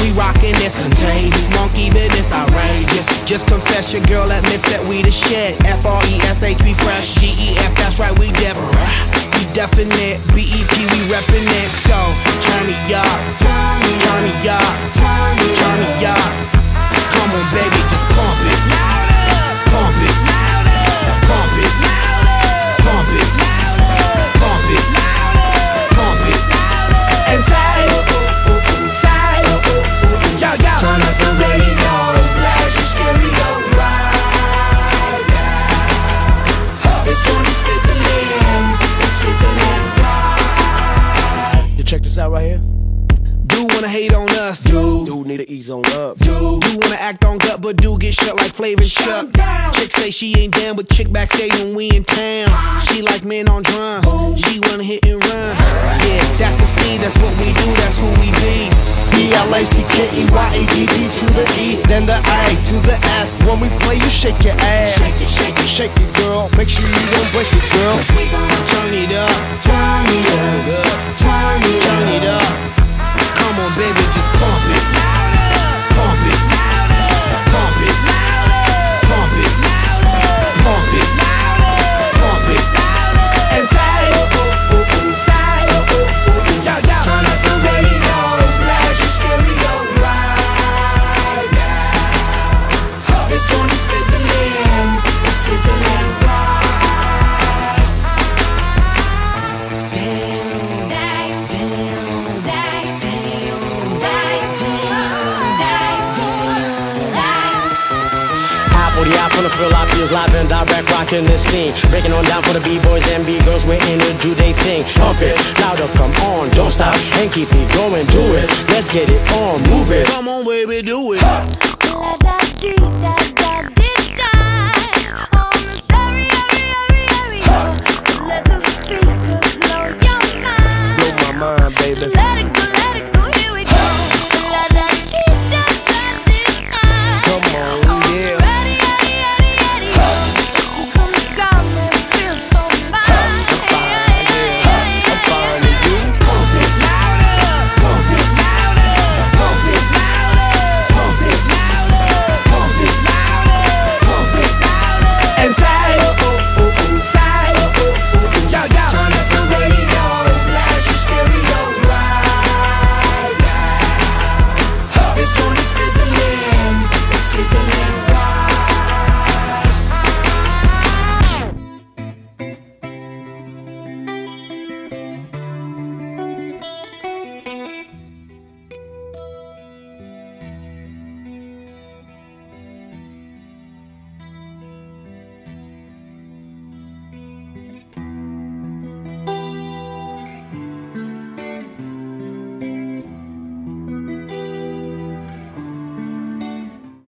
We rockin' this contagious, monkey business outrageous. Just confess your girl admits that we the shit. F-R-E-S-H, we fresh. G-E-F, that's right, we definite. B-E-P, we reppin' it. So, turn me up, turn me up, turn me up. Come on, baby, just pump it. Pump it, pump it, pump it, pump it, pump it. And say, yo, yo. Turn up the radio, blast your stereo right now. This joint is fizzling, it's sizzling right. You check this out right here. Do wanna hate on us, Dude need to ease on up. do wanna act on gut, but do get shut like Flavor and Chuck. Chick say she ain't down, but chick backstage when we in town. She like men on drums, she wanna hit and run. Yeah, that's the speed, that's what we do, that's who we be. B-L-A-C-K-E-Y-A-D-D to the E, then the A to the S. When we play, you shake your ass. Shake it, shake it, Shake it, girl. Make sure you don't break it, girl. Cause we gon' turn it up, turn it up, turn it turn it up. Come on, baby, just pump it. Pump it, pump it, pump it, pump it, pump it. And say, yo, yo. Turn up the radio, blast your stereo right now. This joint is fizzling, it's sizzling right. From the Philippines, live and direct, rocking the scene. Breaking on down for the B-boys and B-girls, we're in to do they thing. Pump it, louder, come on, don't stop, and keep it going, do it. Let's get it on, move it. Come on, baby, do it. La da dee da